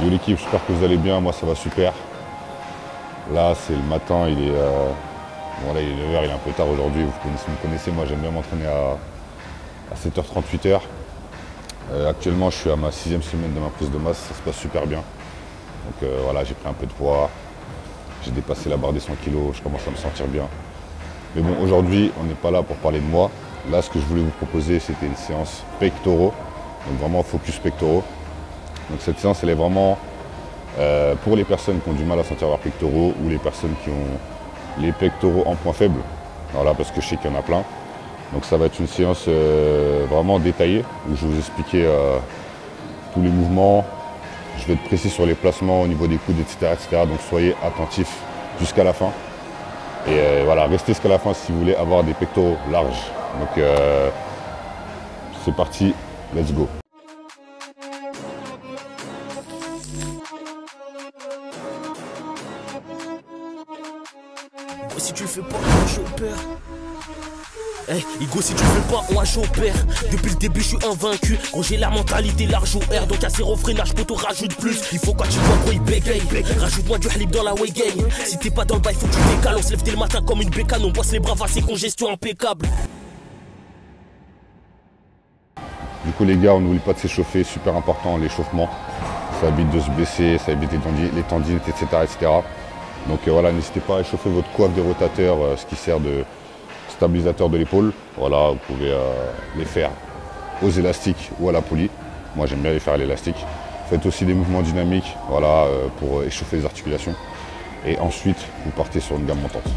de l'équipe, j'espère que vous allez bien, moi ça va super. Là c'est le matin, il est, bon, là, il est 9h, il est un peu tard aujourd'hui, vous me connaissez, moi j'aime bien m'entraîner à 7h30, 8h. Actuellement je suis à ma 6e semaine de ma prise de masse, ça se passe super bien. Donc voilà, j'ai pris un peu de poids, j'ai dépassé la barre des 100 kg, je commence à me sentir bien. Mais bon, aujourd'hui on n'est pas là pour parler de moi. Là ce que je voulais vous proposer c'était une séance pectoraux, donc vraiment focus pectoraux. Donc cette séance elle est vraiment pour les personnes qui ont du mal à sentir leurs pectoraux ou les personnes qui ont les pectoraux en point faible. Voilà, parce que je sais qu'il y en a plein. Donc ça va être une séance vraiment détaillée où je vais vous expliquer tous les mouvements. Je vais être précis sur les placements au niveau des coudes, etc. Donc soyez attentifs jusqu'à la fin. Et voilà, restez jusqu'à la fin si vous voulez avoir des pectoraux larges. Donc c'est parti, let's go. Si tu le fais pas, moi j'opère. Hey, Igo, si tu le fais pas, moi j'opère. Depuis le début, je suis invaincu. Gros, j'ai la mentalité large au R. Donc à zéro freinage, poto, rajoute plus. Il faut quand tu vois, gros, il bégaye. Rajoute-moi du halib dans la way game. Si t'es pas dans le bail, faut que tu décales. On se lève dès le matin comme une bécane. On bosse les bras, c'est congestion impeccable. Du coup, les gars, on n'oublie pas de s'échauffer. Super important, l'échauffement. Ça évite de se blesser, ça évite les tendinites, etc. Donc voilà, n'hésitez pas à échauffer votre coiffe des rotateurs, ce qui sert de stabilisateur de l'épaule. Voilà, vous pouvez les faire aux élastiques ou à la poulie. Moi j'aime bien les faire à l'élastique. Faites aussi des mouvements dynamiques, voilà, pour échauffer les articulations. Et ensuite, vous partez sur une gamme montante.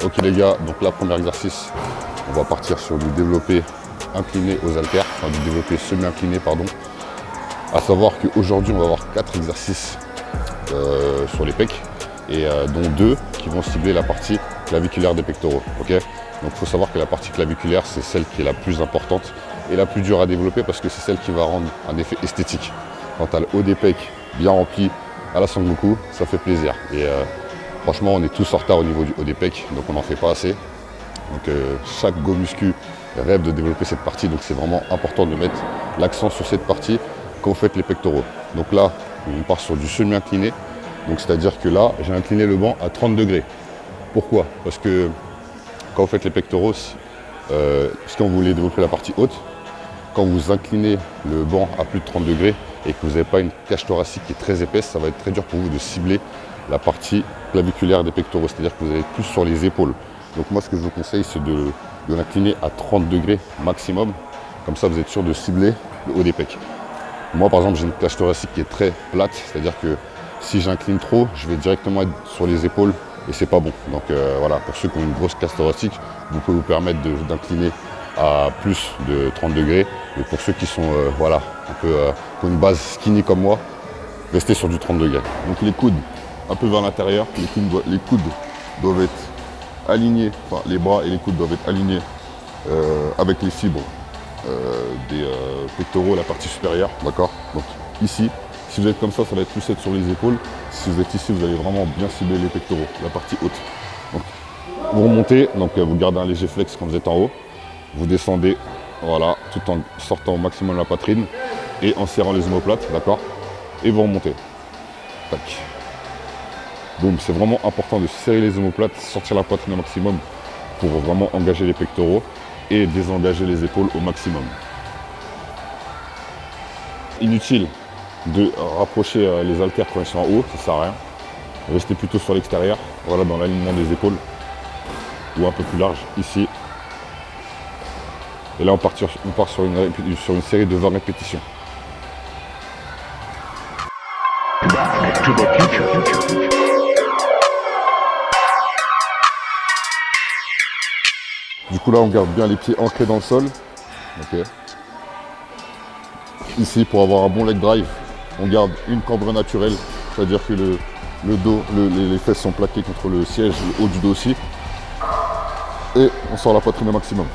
Ok les gars, donc là premier exercice, on va partir sur du développé incliné aux haltères, enfin du développé semi-incliné pardon. À savoir qu'aujourd'hui on va avoir 4 exercices sur les pecs et dont 2 qui vont cibler la partie claviculaire des pectoraux. Okay, donc il faut savoir que la partie claviculaire c'est celle qui est la plus importante et la plus dure à développer parce que c'est celle qui va rendre un effet esthétique. Quand tu as le haut des pecs bien rempli à la Sangoku, ça fait plaisir. Et franchement, on est tous en retard au niveau du haut des pecs, donc on n'en fait pas assez. Donc chaque go muscu rêve de développer cette partie, donc c'est vraiment important de mettre l'accent sur cette partie quand vous faites les pectoraux. Donc là, on part sur du semi-incliné, donc c'est-à-dire que là, j'ai incliné le banc à 30 degrés. Pourquoi? Parce que quand vous faites les pectoraux, quand vous voulez développer la partie haute, quand vous inclinez le banc à plus de 30 degrés et que vous n'avez pas une cage thoracique qui est très épaisse, ça va être très dur pour vous de cibler la partie claviculaire des pectoraux, c'est-à-dire que vous allez être plus sur les épaules. Donc moi ce que je vous conseille c'est de l'incliner à 30 degrés maximum, comme ça vous êtes sûr de cibler le haut des pecs. Moi par exemple j'ai une cage thoracique qui est très plate, c'est-à-dire que si j'incline trop, je vais directement être sur les épaules et c'est pas bon. Donc voilà, pour ceux qui ont une grosse cage thoracique, vous pouvez vous permettre d'incliner à plus de 30 degrés. Et pour ceux qui sont voilà, un peu pour une base skinny comme moi, restez sur du 30 degrés. Donc les coudes un peu vers l'intérieur, les coudes doivent être alignés, enfin les bras et les coudes doivent être alignés avec les fibres des pectoraux, la partie supérieure, d'accord. Donc ici, si vous êtes comme ça va être plus être sur les épaules. Si vous êtes ici, vous allez vraiment bien cibler les pectoraux, la partie haute. Donc, vous remontez, donc vous gardez un léger flex quand vous êtes en haut. Vous descendez, voilà, tout en sortant au maximum la poitrine et en serrant les omoplates, d'accord. Et vous remontez. Tac. Donc c'est vraiment important de serrer les omoplates, sortir la poitrine au maximum pour vraiment engager les pectoraux et désengager les épaules au maximum. Inutile de rapprocher les haltères quand ils sont en haut, ça sert à rien. Restez plutôt sur l'extérieur, voilà, dans l'alignement des épaules ou un peu plus large ici. Et là on part sur une série de 20 répétitions. to the future. Du coup là on garde bien les pieds ancrés dans le sol. Okay. Ici pour avoir un bon leg drive, on garde une cambre naturelle, c'est-à-dire que le dos, les fesses sont plaquées contre le siège, le haut du dos aussi. Et on sort la poitrine au maximum.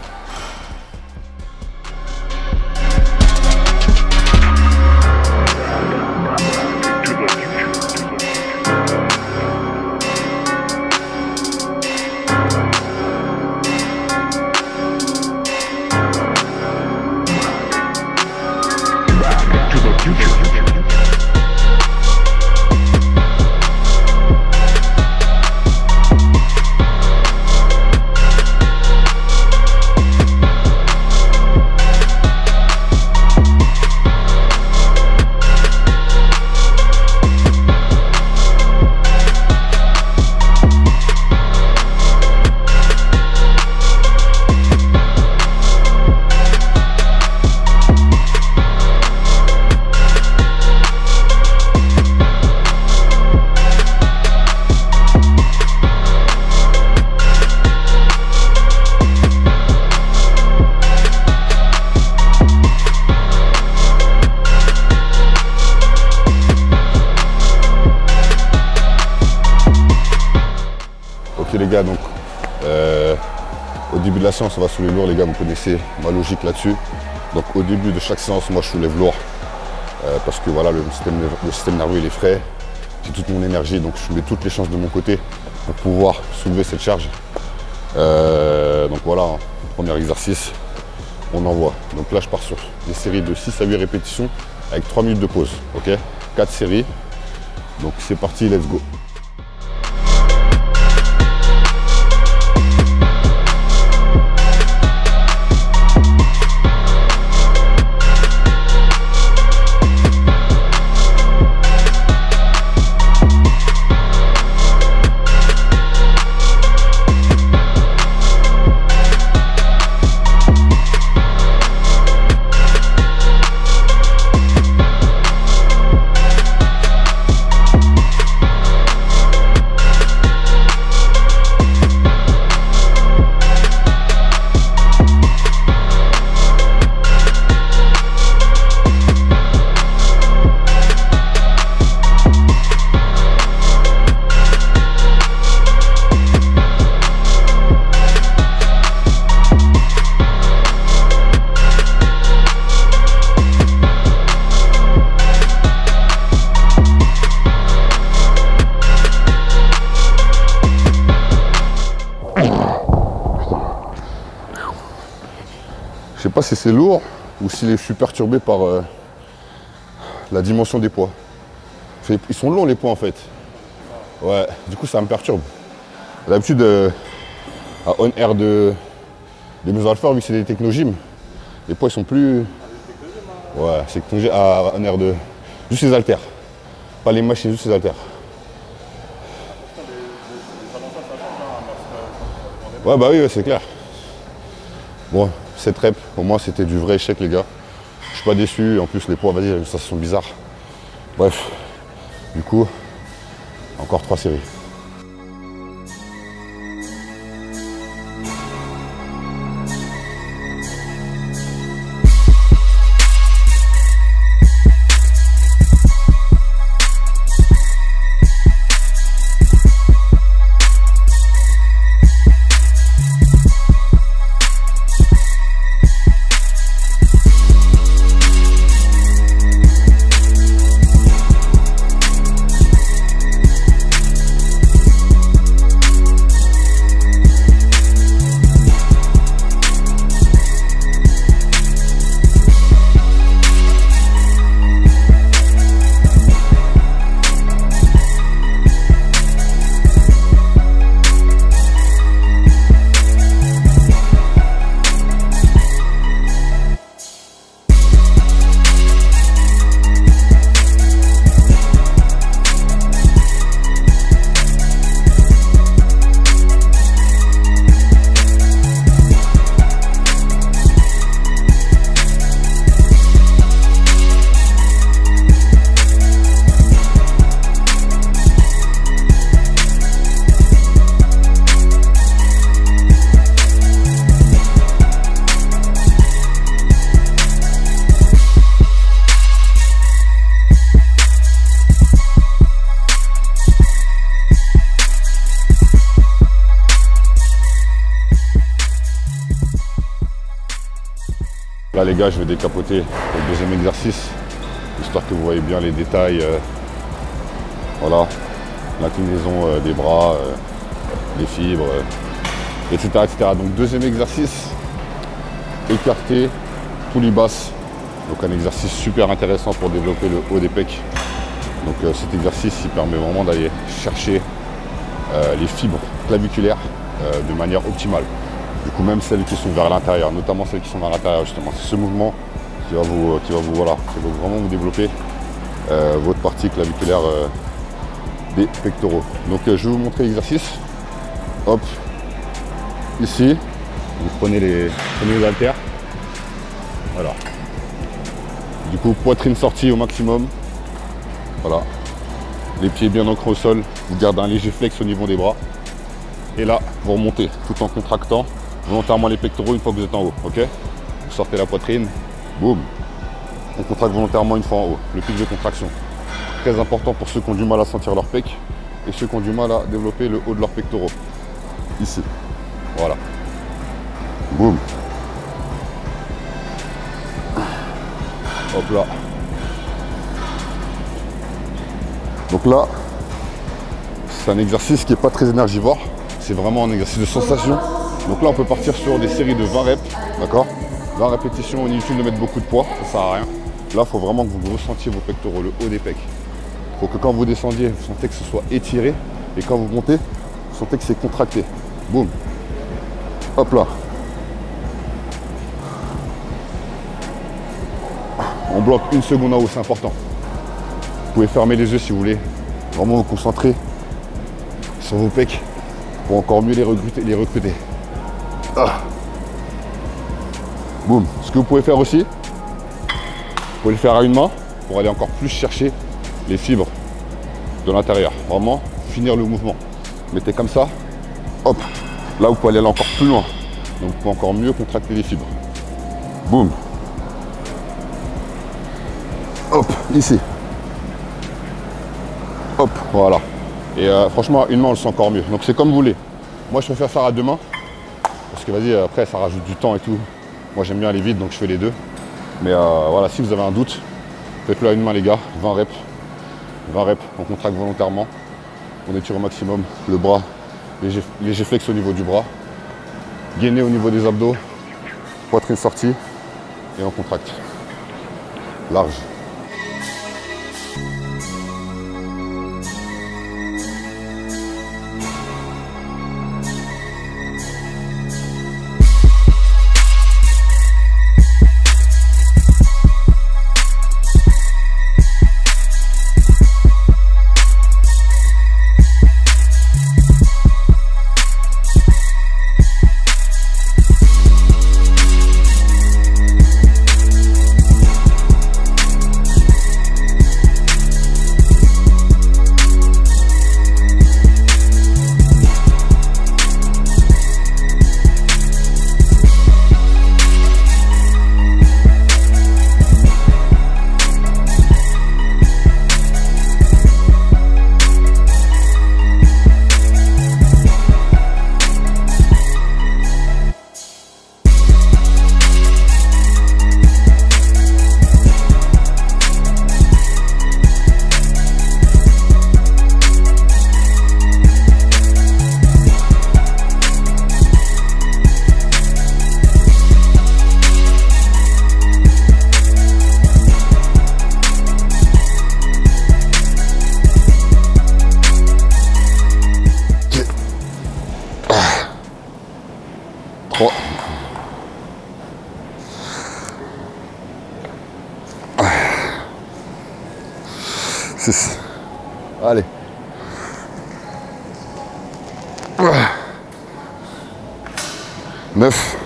Ok les gars, donc au début de la séance on va soulever lourd les gars, vous connaissez ma logique là-dessus. Donc au début de chaque séance moi je soulève lourd parce que voilà le système nerveux il est frais, j'ai toute mon énergie donc je mets toutes les chances de mon côté pour pouvoir soulever cette charge. Donc voilà, hein, premier exercice, on envoie. Donc là je pars sur des séries de 6 à 8 répétitions avec 3 minutes de pause, ok, 4 séries, donc c'est parti, let's go. Je sais pas si c'est lourd ou si je suis perturbé par la dimension des poids. Ils sont longs les poids en fait. Ouais, du coup ça me perturbe. D'habitude, à On Air de Maison Alpha, vu que c'est des technogym, les poids ils sont plus. Ouais, c'est technogym à On Air de. Juste les haltères. Pas les machines, juste les haltères. Ouais, bah oui, ouais, c'est clair. Bon, cette rep, au moins c'était du vrai échec les gars. Je suis pas déçu, en plus les poids, vas-y, ça sont bizarres. Bref, du coup, encore 3 séries. Là les gars, je vais décapoter le deuxième exercice, histoire que vous voyez bien les détails. Voilà, l'inclinaison des bras, les fibres, etc., etc. Donc deuxième exercice, écarter poulie basse. Donc un exercice super intéressant pour développer le haut des pecs. Donc cet exercice, il permet vraiment d'aller chercher les fibres claviculaires de manière optimale. Du coup, même celles qui sont vers l'intérieur, notamment celles qui sont vers l'intérieur, justement, c'est ce mouvement qui va vraiment vous développer votre partie claviculaire des pectoraux. Donc je vais vous montrer l'exercice. Hop, ici, vous prenez les haltères. Voilà. Du coup, poitrine sortie au maximum. Voilà. Les pieds bien ancrés au sol. Vous gardez un léger flex au niveau des bras. Et là, vous remontez tout en contractant volontairement les pectoraux une fois que vous êtes en haut. Ok? Vous sortez la poitrine. Boum. On contracte volontairement une fois en haut. Le pic de contraction. Très important pour ceux qui ont du mal à sentir leur pec et ceux qui ont du mal à développer le haut de leurs pectoraux. Ici. Voilà. Boum. Hop là. Donc là, c'est un exercice qui n'est pas très énergivore. C'est vraiment un exercice de sensation. Donc là, on peut partir sur des séries de 20 reps. D'accord? 20 répétitions, inutile de mettre beaucoup de poids, ça sert à rien. Là, il faut vraiment que vous ressentiez vos pectoraux, le haut des pecs. Il faut que quand vous descendiez, vous sentez que ce soit étiré. Et quand vous montez, vous sentez que c'est contracté. Boum. Hop là. On bloque une seconde en haut, c'est important. Vous pouvez fermer les yeux si vous voulez. Vraiment vous concentrer sur vos pecs pour encore mieux les recruter. Ah. Boum. Ce que vous pouvez faire aussi, vous pouvez le faire à une main pour aller encore plus chercher les fibres de l'intérieur. Vraiment finir le mouvement. Mettez comme ça. Hop. Là, vous pouvez aller encore plus loin. Donc, vous pouvez encore mieux contracter les fibres. Boum. Hop, ici. Hop, voilà. Et franchement, une main, on le sent encore mieux. Donc, c'est comme vous voulez. Moi, je préfère faire à deux mains. Parce que, vas-y, après, ça rajoute du temps et tout. Moi, j'aime bien aller vite, donc je fais les deux. Mais voilà, si vous avez un doute, faites-le à une main, les gars. 20 reps. 20 reps. On contracte volontairement. On étire au maximum le bras. Léger flex au niveau du bras. Gainé au niveau des abdos. Poitrine sortie. Et on contracte. Large. Allez. 9.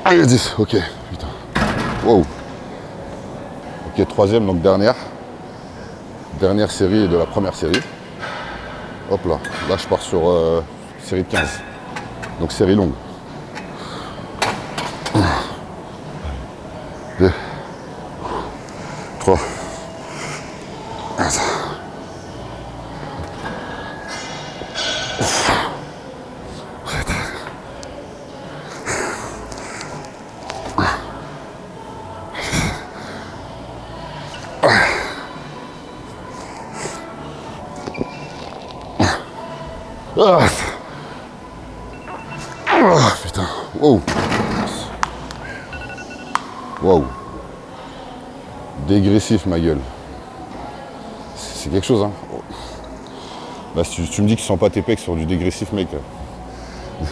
Allez, 10. Ok. Putain. Wow. Ok, troisième, donc dernière. Dernière série de la première série. Hop là. Là, je pars sur série de 15. Donc série longue. 2. 3. 15. 7. Ah. Ah, putain. Wow. Wow. Dégressif, ma gueule. C'est quelque chose, hein. Là, si tu me dis que tu sens pas tes pecs sur du dégressif, mec,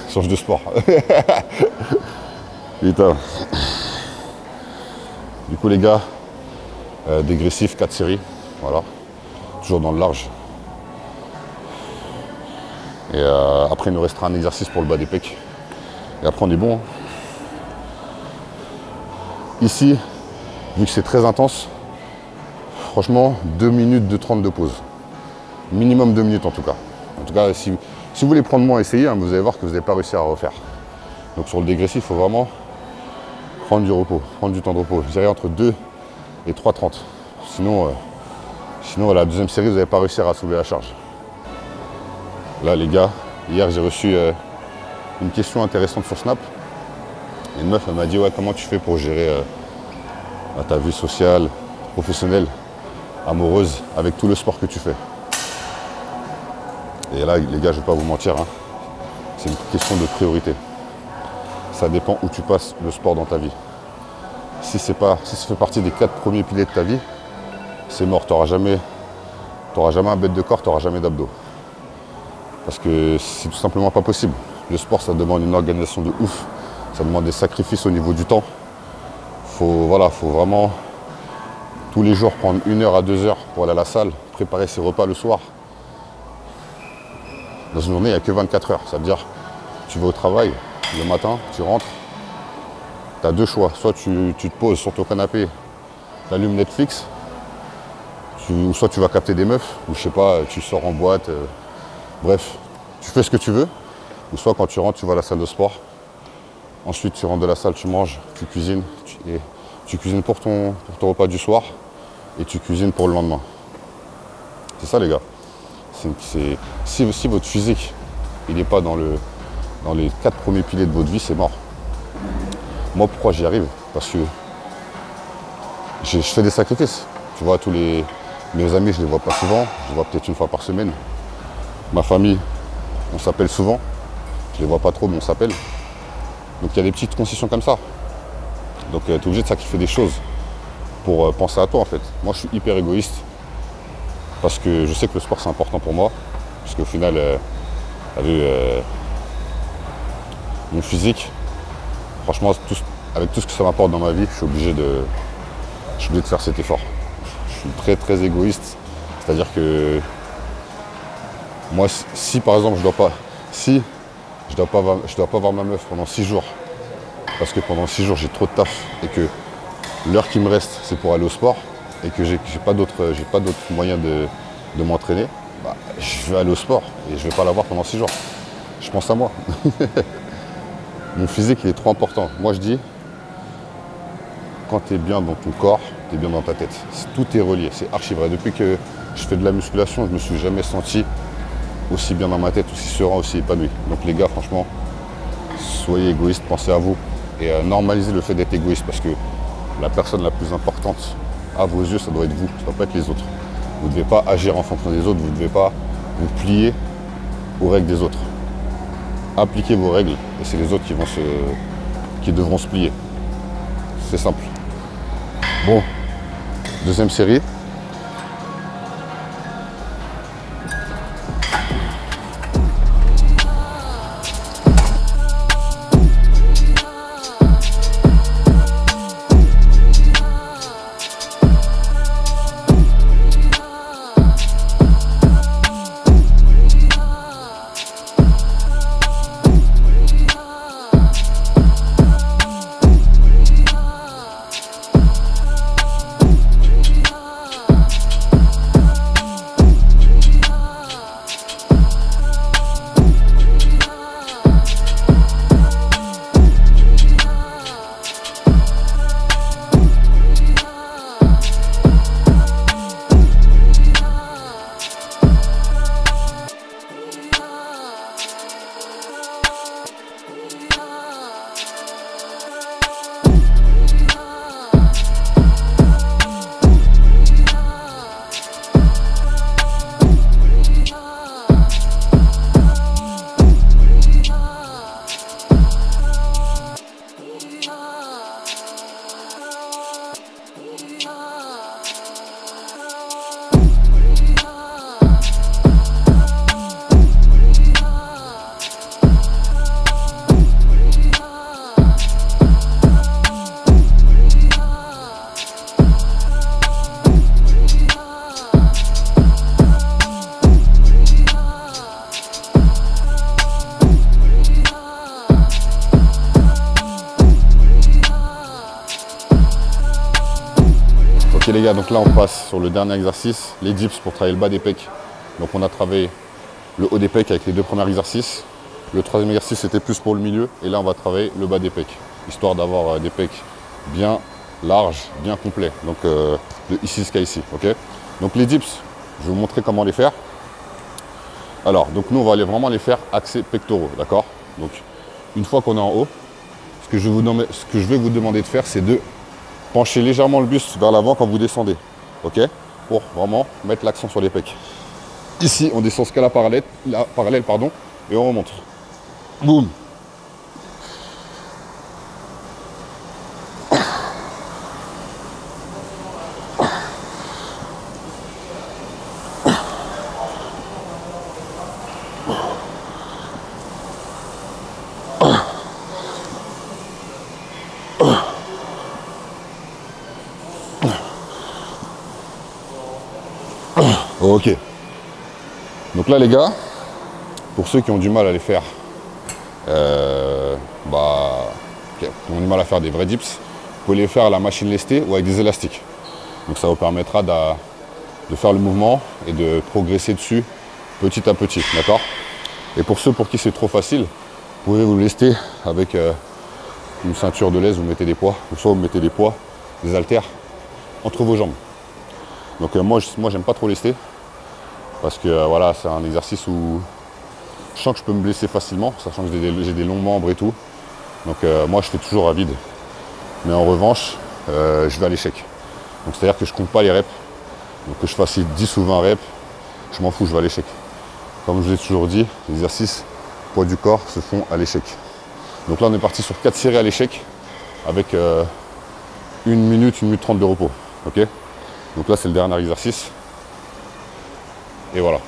change de sport. Putain. Du coup, les gars, dégressif, 4 séries. Voilà. Toujours dans le large. Et après, il nous restera un exercice pour le bas des pecs. Et après, on est bon. Hein. Ici, vu que c'est très intense, franchement, 2 minutes de 30 de pause. Minimum 2 minutes en tout cas. En tout cas, si vous voulez prendre moins, essayez, hein, vous allez voir que vous n'allez pas réussir à refaire. Donc sur le dégressif, il faut vraiment prendre du repos, prendre du temps de repos. Je dirais entre 2 et 3,30. Sinon, la deuxième série, vous n'allez pas réussir à soulever la charge. Là, les gars, hier, j'ai reçu une question intéressante sur Snap. Une meuf, elle m'a dit, ouais, comment tu fais pour gérer ta vie sociale, professionnelle, amoureuse, avec tout le sport que tu fais? Et là, les gars, je ne vais pas vous mentir, hein, c'est une question de priorité. Ça dépend où tu passes le sport dans ta vie. Si ça fait partie des 4 premiers piliers de ta vie, c'est mort. Tu n'auras jamais un bête de corps, tu n'auras jamais d'abdos. Parce que c'est tout simplement pas possible. Le sport, ça demande une organisation de ouf. Ça demande des sacrifices au niveau du temps. Faut vraiment tous les jours prendre 1 heure à 2 heures pour aller à la salle, préparer ses repas le soir. Dans une journée, il n'y a que 24 heures. Ça veut dire, tu vas au travail, le matin, tu rentres, tu as 2 choix. Soit tu te poses sur ton canapé, tu allumes Netflix, ou soit tu vas capter des meufs, ou je sais pas, tu sors en boîte. Bref, tu fais ce que tu veux. Ou soit quand tu rentres, tu vas à la salle de sport. Ensuite, tu rentres de la salle, tu manges, tu cuisines. Tu cuisines pour ton repas du soir et tu cuisines pour le lendemain. C'est ça, les gars. Si votre physique il n'est pas dans les 4 premiers piliers de votre vie, c'est mort. Moi, pourquoi j'y arrive? Parce que je fais des sacrifices. Tu vois, mes amis, je ne les vois pas souvent. Je les vois peut-être 1 fois par semaine. Ma famille, on s'appelle souvent. Je ne les vois pas trop, mais on s'appelle. Donc il y a des petites concessions comme ça. Donc tu es obligé de sacrifier des choses pour penser à toi, en fait. Moi, je suis hyper égoïste. Parce que je sais que le sport, c'est important pour moi. Parce qu'au final, mon physique, franchement, avec tout ce que ça m'apporte dans ma vie, je suis obligé de faire cet effort. Je suis très, très égoïste. C'est-à-dire que moi, si par exemple, je dois pas voir ma meuf pendant 6 jours, parce que pendant 6 jours, j'ai trop de taf, et que l'heure qui me reste, c'est pour aller au sport, et que j'ai pas d'autre moyen de m'entraîner, bah, je vais aller au sport et je vais pas l'avoir pendant 6 jours. Je pense à moi. Mon physique, il est trop important. Moi, je dis, quand tu es bien dans ton corps, tu es bien dans ta tête. Tout est relié, c'est archi vrai. Depuis que je fais de la musculation, je me suis jamais senti aussi bien dans ma tête, aussi serein, aussi épanoui. Donc les gars, franchement, soyez égoïstes, pensez à vous et normalisez le fait d'être égoïste, parce que la personne la plus importante à vos yeux, ça doit être vous, ça ne doit pas être les autres. Vous ne devez pas agir en fonction des autres, vous ne devez pas vous plier aux règles des autres. Appliquez vos règles et c'est les autres qui devront se plier. C'est simple. Bon, deuxième série. Ok les gars, donc là on passe sur le dernier exercice, les dips pour travailler le bas des pecs. Donc on a travaillé le haut des pecs avec les deux premiers exercices. Le troisième exercice c'était plus pour le milieu et là on va travailler le bas des pecs, histoire d'avoir des pecs bien larges, bien complets. Donc de ici jusqu'à ici, ok. Donc les dips, je vais vous montrer comment les faire. Alors, donc nous on va vraiment les faire axés pectoraux, d'accord. Donc une fois qu'on est en haut, ce que je vais vous demander de faire, c'est de pencher légèrement le buste vers l'avant quand vous descendez, ok, pour vraiment mettre l'accent sur les pecs. Ici, on descend jusqu'à la parallèle, et on remonte. Boum. Ok. Donc là les gars, pour ceux qui ont du mal à les faire, qui ont du mal à faire des vrais dips, vous pouvez les faire à la machine lestée ou avec des élastiques. Donc ça vous permettra de faire le mouvement et de progresser dessus petit à petit, d'accord. Et pour ceux pour qui c'est trop facile, vous pouvez vous lester avec une ceinture de lest, vous mettez des poids, ou soit vous mettez des poids, des haltères entre vos jambes. Donc moi j'aime pas trop lester. Parce que voilà, c'est un exercice où je sens que je peux me blesser facilement, sachant que j'ai des longs membres et tout. Donc moi je fais toujours à vide. Mais en revanche, je vais à l'échec. Donc c'est-à-dire que je compte pas les reps. Donc que je fasse 10 ou 20 reps, je m'en fous, je vais à l'échec. Comme je vous ai toujours dit, les exercices poids du corps se font à l'échec. Donc là on est parti sur 4 séries à l'échec avec 1 minute, 1 minute 30 de repos. Ok. Donc là c'est le dernier exercice. Et voilà.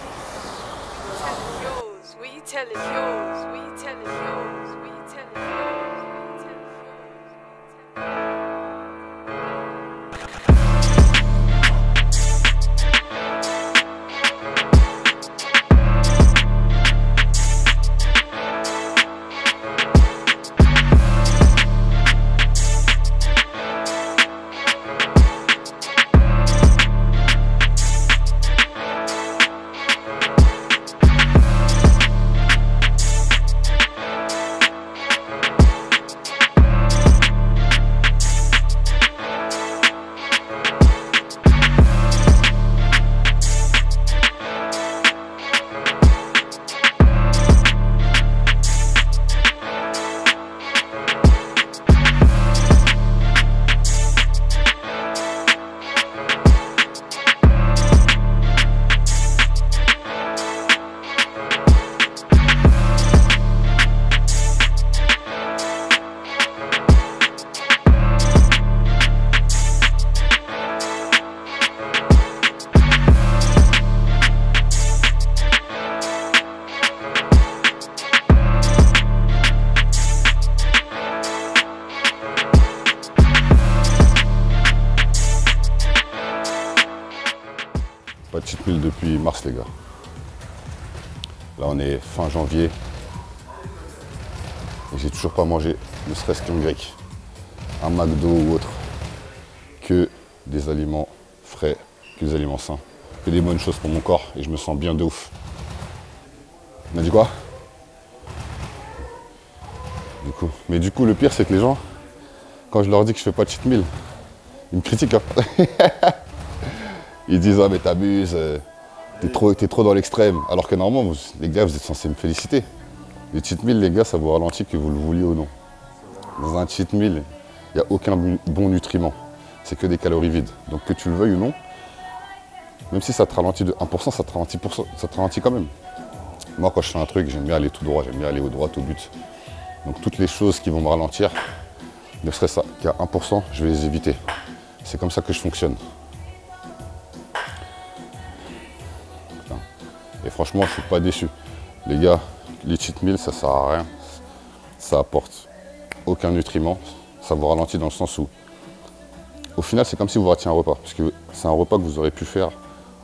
Pas de cheat meal depuis mars les gars. Là on est fin janvier. Et j'ai toujours pas mangé, ne serait-ce qu'un grec, un McDo ou autre. Que des aliments frais, que des aliments sains, que des bonnes choses pour mon corps. Et je me sens bien de ouf. On m'a dit quoi? Mais du coup le pire c'est que les gens, quand je leur dis que je fais pas de cheat meal, ils me critiquent. Hein. Ils disent ah mais t'abuses, t'es trop dans l'extrême. Alors que normalement, les gars, vous êtes censés me féliciter. Les cheat meals, les gars, ça vous ralentit que vous le vouliez ou non. Dans un cheat meal, il n'y a aucun bon nutriment. C'est que des calories vides. Donc que tu le veuilles ou non, même si ça te ralentit de 1%, ça te ralentit quand même. Moi, quand je fais un truc, j'aime bien aller tout droit, j'aime bien aller au droit, au but. Donc toutes les choses qui vont me ralentir, ne serait-ce qu'à 1%, je vais les éviter. C'est comme ça que je fonctionne. Et franchement, je ne suis pas déçu. Les gars, les cheat meals, ça ne sert à rien. Ça apporte aucun nutriment. Ça vous ralentit dans le sens où, au final, c'est comme si vous ratiez un repas. Parce que c'est un repas que vous aurez pu faire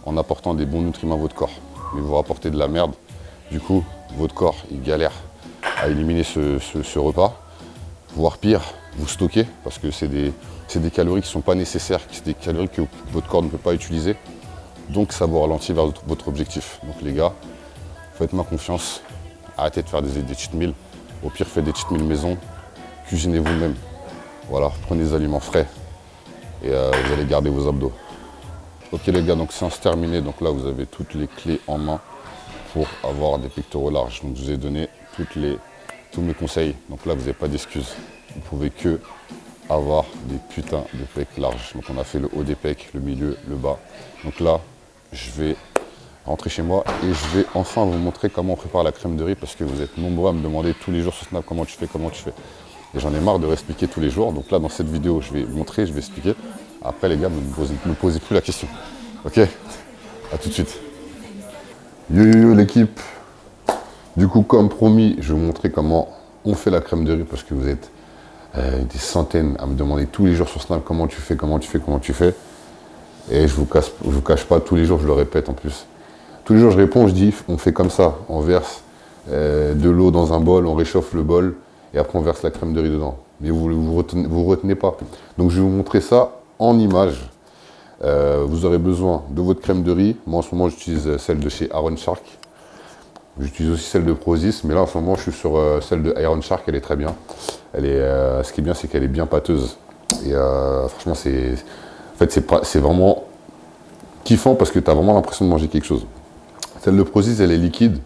en apportant des bons nutriments à votre corps. Mais vous rapportez de la merde. Du coup, votre corps, il galère à éliminer ce repas. Voire pire, vous stockez. Parce que c'est c'est des calories qui ne sont pas nécessaires, c'est des calories que votre corps ne peut pas utiliser. Donc ça vous ralentit vers votre objectif. Donc les gars, faites-moi confiance, arrêtez de faire des cheat meals. Au pire, faites des cheat meals maison, cuisinez vous-même. Voilà, prenez des aliments frais et vous allez garder vos abdos. Ok les gars, donc séance terminée. Donc là, vous avez toutes les clés en main pour avoir des pectoraux larges. Donc je vous ai donné tous mes conseils. Donc là, vous n'avez pas d'excuses. Vous pouvez que avoir des putains de pecs larges. Donc on a fait le haut des pecs, le milieu, le bas. Donc là, je vais rentrer chez moi et je vais enfin vous montrer comment on prépare la crème de riz parce que vous êtes nombreux à me demander tous les jours sur Snap comment tu fais. Et j'en ai marre de réexpliquer tous les jours. Donc là, dans cette vidéo, je vais montrer, je vais expliquer. Après, les gars, ne me posez plus la question. Ok? À tout de suite. Yo yo yo l'équipe. Du coup, comme promis, je vais vous montrer comment on fait la crème de riz parce que vous êtes des centaines à me demander tous les jours sur Snap comment tu fais. Et je vous cache pas, tous les jours, je le répète en plus. Tous les jours, je réponds, je dis, on fait comme ça. On verse de l'eau dans un bol, on réchauffe le bol et après on verse la crème de riz dedans. Mais vous retenez pas. Donc je vais vous montrer ça en images. Vous aurez besoin de votre crème de riz. Moi en ce moment, j'utilise celle de chez Iron Shark. J'utilise aussi celle de Prozis, mais là en ce moment, je suis sur celle de Iron Shark. Elle est très bien. Ce qui est bien, c'est qu'elle est bien pâteuse. Et franchement, c'est vraiment kiffant parce que tu as vraiment l'impression de manger quelque chose. Celle de Prozis, elle est liquide.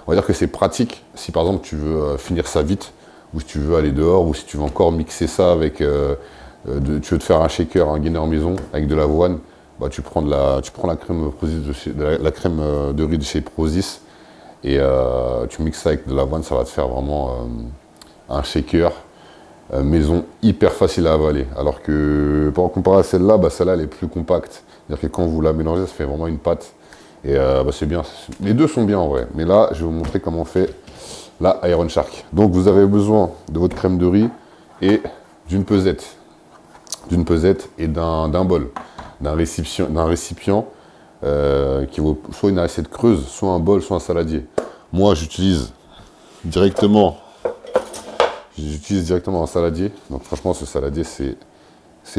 On va dire que c'est pratique si par exemple tu veux finir ça vite, ou si tu veux aller dehors, ou si tu veux encore mixer ça avec, tu veux te faire un shaker, un gainer maison avec de l'avoine, bah, tu prends la crème de riz de chez Prozis et tu mixes ça avec de l'avoine, ça va te faire vraiment un shaker maison hyper facile à avaler. Alors que, pour comparer à celle-là, bah, celle-là elle est plus compacte. C'est-à-dire que quand vous la mélangez, ça fait vraiment une pâte. Et bah, c'est bien. Les deux sont bien en vrai. Mais là, je vais vous montrer comment on fait la Iron Shark. Donc vous avez besoin de votre crème de riz et d'une pesette. Et d'un bol. D'un récipient qui vaut soit une assiette creuse, soit un bol, soit un saladier. Moi, j'utilise directement un saladier. Donc franchement, ce saladier, c'est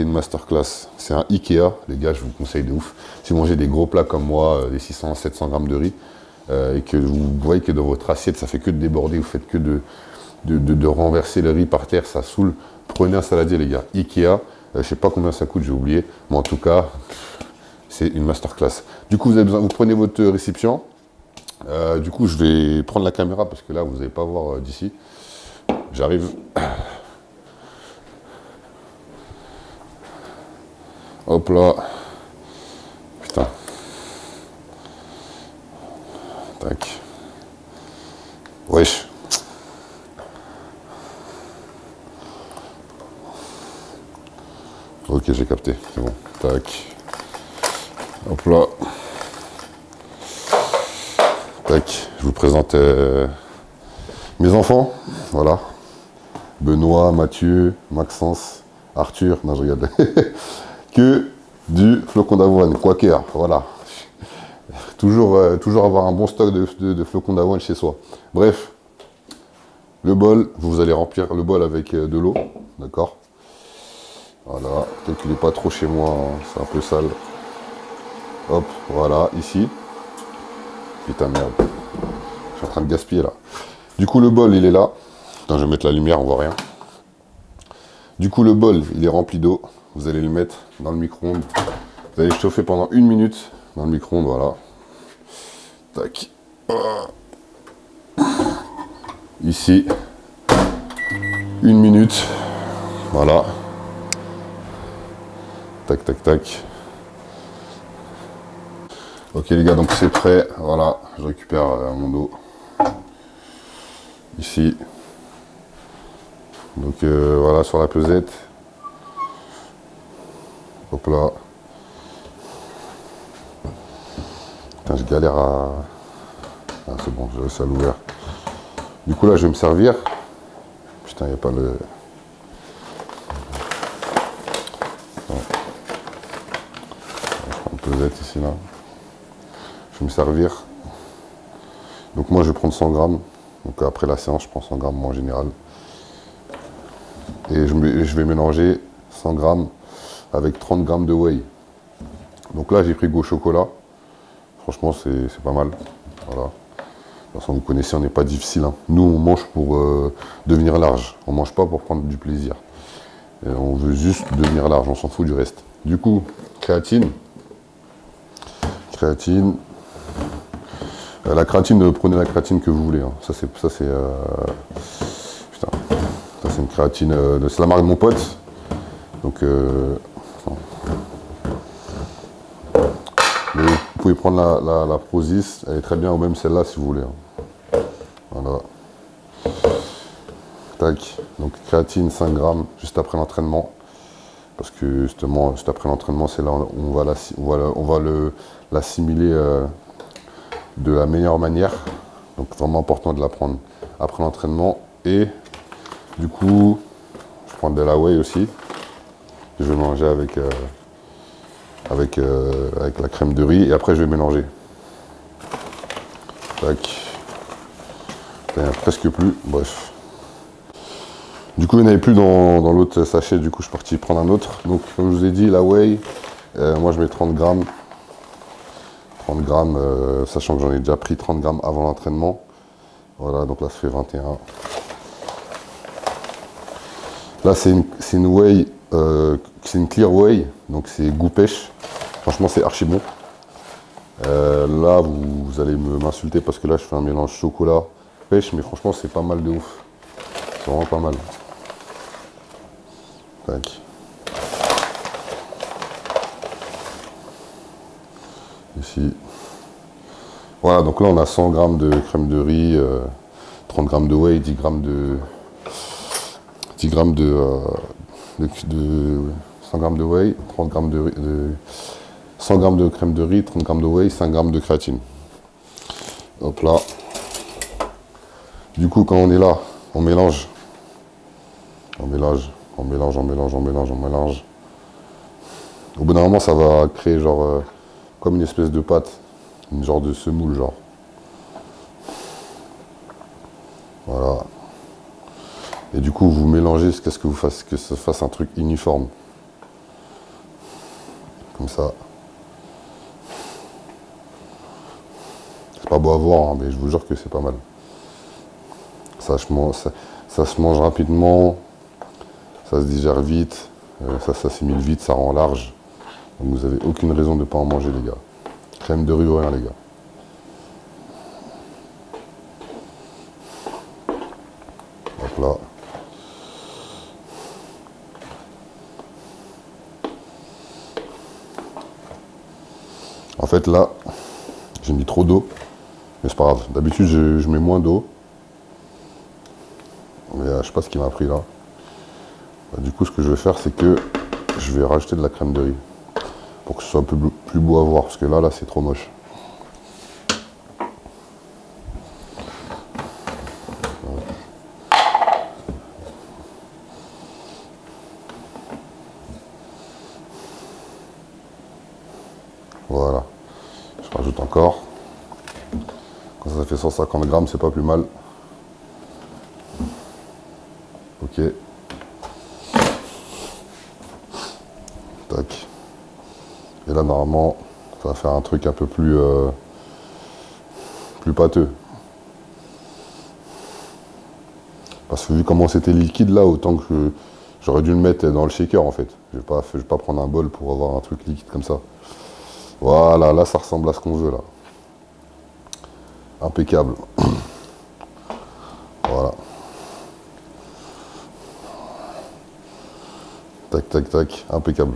une masterclass. C'est un Ikea, les gars, je vous conseille de ouf. Si vous mangez des gros plats comme moi, des 600-700 grammes de riz, et que vous voyez que dans votre assiette, ça fait que de déborder, vous faites que de renverser le riz par terre, ça saoule, prenez un saladier, les gars. Ikea, je sais pas combien ça coûte, j'ai oublié, mais en tout cas, c'est une masterclass. Du coup, vous prenez votre récipient. Du coup, je vais prendre la caméra parce que là, vous n'allez pas voir d'ici. J'arrive. Hop là. Putain. Tac. Wesh. Ok, j'ai capté. C'est bon. Tac. Hop là. Tac. Je vous présente mes enfants. Voilà. Benoît, Mathieu, Maxence, Arthur. Non, je regarde. Que du flocon d'avoine, Quaker, voilà. Toujours avoir un bon stock de flocons d'avoine chez soi. Bref, le bol, vous allez remplir le bol avec de l'eau, d'accord? Voilà, peut-être qu'il n'est pas trop chez moi, hein, c'est un peu sale. Hop, voilà, ici. Putain, merde. Je suis en train de gaspiller là. Du coup, le bol, il est là. Putain, je vais mettre la lumière, on voit rien. Du coup, le bol, il est rempli d'eau. Vous allez le mettre dans le micro-ondes. Vous allez chauffer pendant 1 minute dans le micro-ondes, voilà. Tac. Ici. 1 minute. Voilà. Tac, tac, tac. Ok les gars, donc c'est prêt. Voilà, je récupère mon eau. Ici. Donc voilà, sur la pesette. Hop là. Putain, je galère à... Ah, c'est bon, j'ai réussi à l'ouvrir. Du coup, là, je vais me servir. Putain, il n'y a pas le... Ouais. Je prends une pesette ici, là. Je vais me servir. Donc moi, je vais prendre 100 grammes. Donc après la séance, je prends 100 grammes, moi, en général. Et je vais mélanger 100 grammes avec 30 grammes de whey. Donc là, j'ai pris Go Chocolat. Franchement, c'est pas mal. Voilà. De toute façon, vous connaissez, on n'est pas difficile. Hein. Nous, on mange pour devenir large. On mange pas pour prendre du plaisir. Et on veut juste devenir large, on s'en fout du reste. Du coup, créatine. Créatine. La créatine, prenez la créatine que vous voulez. Hein. Ça, c'est une créatine. C'est la marque de mon pote. Donc, mais vous pouvez prendre la Prozis. Elle est très bien, ou même celle-là si vous voulez. Hein. Voilà. Tac. Donc, créatine 5 grammes juste après l'entraînement. Parce que justement, juste après l'entraînement, c'est là où on va l'assimiler de la meilleure manière. Donc vraiment important de la prendre après l'entraînement. Et du coup, je prends de la whey aussi. Je vais manger avec la crème de riz. Et après, je vais mélanger. Tac. Il n'y en a presque plus. Bref. Du coup, il n'y en avait plus dans l'autre sachet, du coup, je suis parti prendre un autre. Donc, comme je vous ai dit, la whey, moi, je mets 30 grammes. 30 grammes, sachant que j'en ai déjà pris 30 grammes avant l'entraînement. Voilà, donc là, ça fait 21. Là, c'est une whey, c'est une clear whey, donc c'est goût pêche. Franchement, c'est archi bon. Là, vous allez m'insulter parce que là, je fais un mélange chocolat, pêche, mais franchement, c'est pas mal de ouf. C'est vraiment pas mal. Tac. Ici. Voilà, donc là on a 100 grammes de crème de riz, 30 grammes de whey, 10 grammes de 100 grammes de whey, 30 grammes de 100 grammes de crème de riz, 30 grammes de whey, 5 grammes de créatine. Hop là. Du coup, quand on est là, on mélange. On mélange. Au bout d'un moment, ça va créer genre comme une espèce de pâte, une genre de semoule, genre. Voilà. Et du coup, vous mélangez jusqu'à ce que ça fasse un truc uniforme. Comme ça. C'est pas beau à voir, hein, mais je vous jure que c'est pas mal. Ça se mange rapidement. Ça se digère vite, ça s'assimile vite, ça rend large. Donc vous n'avez aucune raison de ne pas en manger, les gars. Crème de riz ou rien, les gars. Hop là. En fait, là, j'ai mis trop d'eau. Mais c'est pas grave. D'habitude, je mets moins d'eau. Mais je sais pas ce qu'il m'a pris là. Du coup, ce que je vais faire, c'est que je vais rajouter de la crème de riz pour que ce soit un peu plus beau à voir, parce que là, c'est trop moche. Voilà. Je rajoute encore. Quand ça fait 150 grammes, c'est pas plus mal. Ok. Tac. Et là, normalement, ça va faire un truc un peu plus pâteux. Parce que vu comment c'était liquide là, autant que j'aurais dû le mettre dans le shaker en fait. Je vais pas prendre un bol pour avoir un truc liquide comme ça. Voilà, là ça ressemble à ce qu'on veut là. Impeccable. Voilà. Tac, tac, tac, impeccable.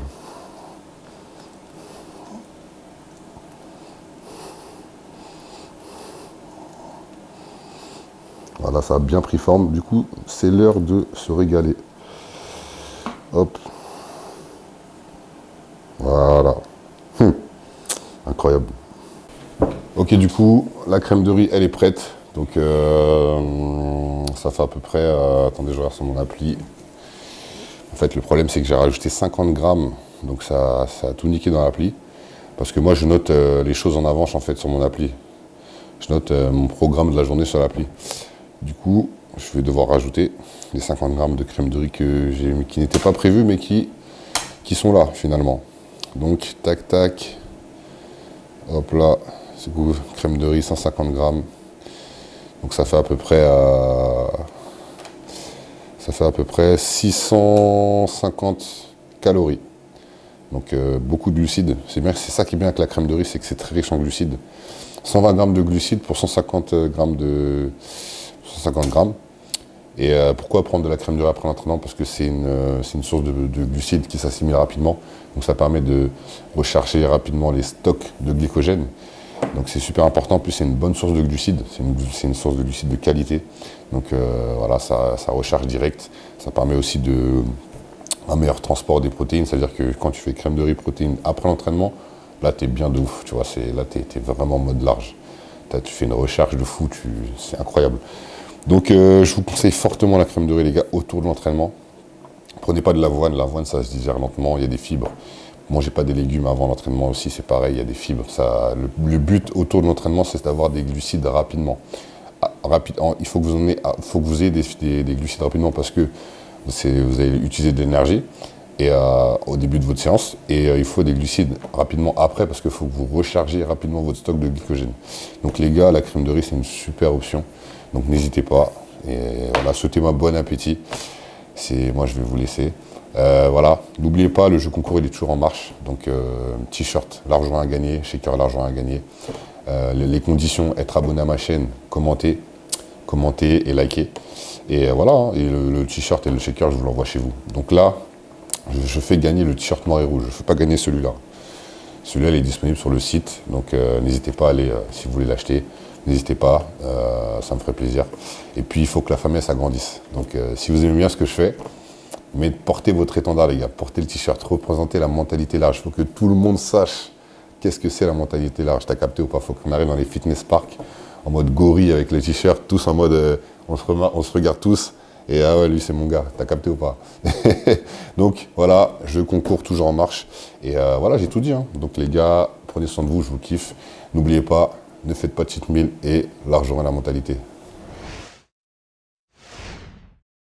Voilà, ça a bien pris forme. Du coup, c'est l'heure de se régaler. Hop. Voilà. Incroyable. Ok, du coup, la crème de riz, elle est prête. Donc, ça fait à peu près... attendez, je regarde sur mon appli. En fait, le problème, c'est que j'ai rajouté 50 grammes. Donc, ça a tout niqué dans l'appli. Parce que moi, je note les choses en avance, en fait, sur mon appli. Je note mon programme de la journée sur l'appli. Du coup, je vais devoir rajouter les 50 grammes de crème de riz qui n'étaient pas prévus, mais qui qui sont là finalement. Donc tac tac, hop là, c'est coup crème de riz 150 grammes. Donc ça fait à peu près 650 calories. Donc beaucoup de glucides. C'est ça qui est bien avec la crème de riz, c'est que c'est très riche en glucides. 120 grammes de glucides pour 150 grammes de 150 grammes. Et pourquoi prendre de la crème de riz après l'entraînement? Parce que c'est une source de glucides qui s'assimile rapidement. Donc ça permet de recharger rapidement les stocks de glycogène. Donc c'est super important. En plus, c'est une bonne source de glucides. C'est une source de glucides de qualité. Donc voilà, ça recharge direct. Ça permet aussi un meilleur transport des protéines. C'est-à-dire que quand tu fais crème de riz protéines après l'entraînement, là, tu es bien de ouf. Tu vois, là, tu es vraiment en mode large. Tu fais une recharge de fou. C'est incroyable. Donc je vous conseille fortement la crème de riz, les gars, autour de l'entraînement. Prenez pas de l'avoine. L'avoine, ça se digère lentement. Il y a des fibres. Mangez pas des légumes avant l'entraînement aussi, c'est pareil, il y a des fibres. Le but autour de l'entraînement, c'est d'avoir des glucides rapidement. Il faut que vous ayez des glucides rapidement parce que vous allez utiliser de l'énergie au début de votre séance. Et il faut des glucides rapidement après parce qu'il faut que vous rechargez rapidement votre stock de glycogène. Donc les gars, la crème de riz, c'est une super option. Donc n'hésitez pas. Et voilà, souhaitez-moi bon appétit. Moi, je vais vous laisser. Voilà, n'oubliez pas, le jeu concours il est toujours en marche. Donc t-shirt, l'argent à gagner, shaker, l'argent à gagner. Les conditions, être abonné à ma chaîne, commenter et liker. Et voilà, hein, et le t-shirt et le shaker, je vous l'envoie chez vous. Donc là, je fais gagner le t-shirt noir et rouge. Je ne fais pas gagner celui-là. Celui-là, il est disponible sur le site. Donc n'hésitez pas à aller, si vous voulez l'acheter. N'hésitez pas, ça me ferait plaisir. Et puis, il faut que la famille s'agrandisse. Donc si vous aimez bien ce que je fais, mais portez votre étendard, les gars. Portez le t-shirt, représentez la mentalité large. Il faut que tout le monde sache qu'est-ce que c'est la mentalité large. T'as capté ou pas? Il faut qu'on arrive dans les fitness parks en mode gorille avec les t-shirts, tous en mode on se regarde tous. Et ah ouais, lui c'est mon gars. T'as capté ou pas? Donc voilà, jeu concours toujours en marche. Et voilà, j'ai tout dit. Hein. Donc les gars, prenez soin de vous, je vous kiffe. N'oubliez pas, ne faites pas de cheat meal et l'argent et la mentalité.